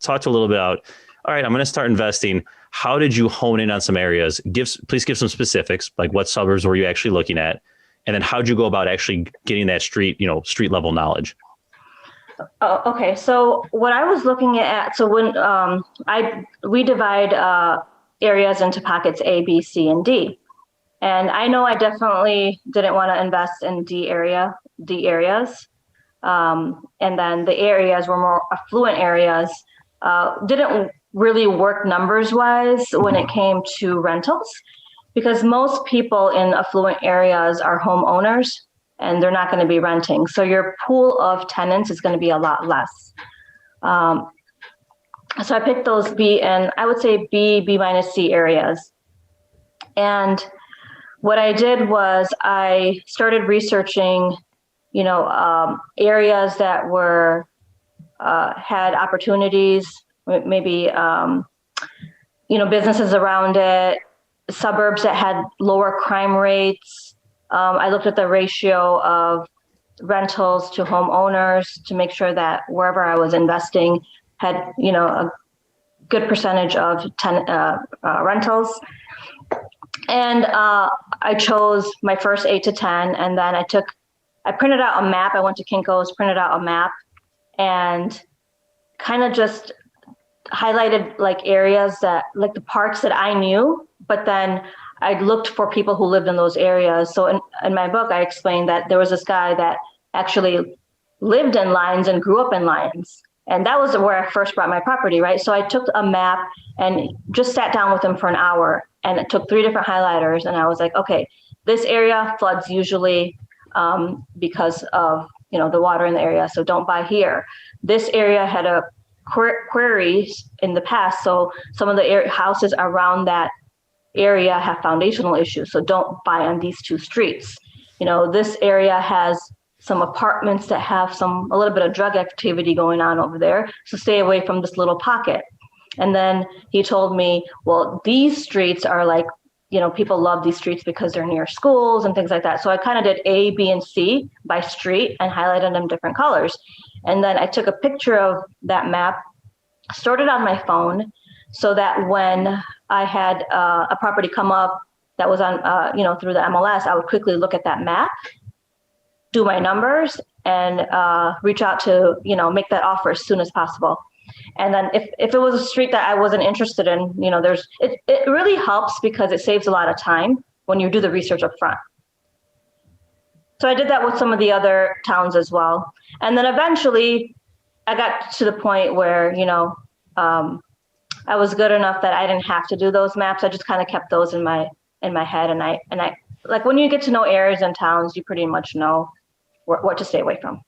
talked a little bit about, all right, I'm going to start investing. How did you hone in on some areas? Please give some specifics, like what suburbs were you actually looking at? And then how'd you go about actually getting that street level knowledge? Okay, so what I was looking at, so when we divide areas into pockets A, B, C, and D. And I know I definitely didn't want to invest in D areas. And then the areas were more affluent areas, didn't really work numbers wise when it came to rentals, because most people in affluent areas are homeowners and they're not going to be renting. So your pool of tenants is going to be a lot less. So I picked those B and I would say B minus C areas. And what I did was I started researching, areas that were, had opportunities, maybe, businesses around it, suburbs that had lower crime rates. I looked at the ratio of rentals to homeowners to make sure that wherever I was investing had, a good percentage of rentals. And I chose my first 8 to 10, and then I printed out a map. I went to Kinko's, printed out a map, and kind of just highlighted like areas that, like the parks that I knew, but then I looked for people who lived in those areas. So in my book, I explained that there was this guy that actually lived in Lyons and grew up in Lyons. And that was where I first bought my property, right? So I took a map and just sat down with him for an hour, and it took 3 different highlighters. And I was like, okay, this area floods usually because of, the water in the area. So don't buy here. This area had a quarries in the past. So some of the houses around that area have foundational issues. So don't buy on these 2 streets. This area has some apartments that have a little bit of drug activity going on over there. So stay away from this little pocket. And then he told me, well, these streets are like, people love these streets because they're near schools and things like that. So I kind of did A, B, and C by street and highlighted them different colors. And then I took a picture of that map, stored it on my phone, so that when I had a property come up that was on, through the MLS, I would quickly look at that map, do my numbers, and reach out to, make that offer as soon as possible. And then if it was a street that I wasn't interested in, it really helps because it saves a lot of time when you do the research up front. So I did that with some of the other towns as well. And then eventually I got to the point where, I was good enough that I didn't have to do those maps. I just kind of kept those in my head. And I like when you get to know areas and towns, you pretty much know what to stay away from.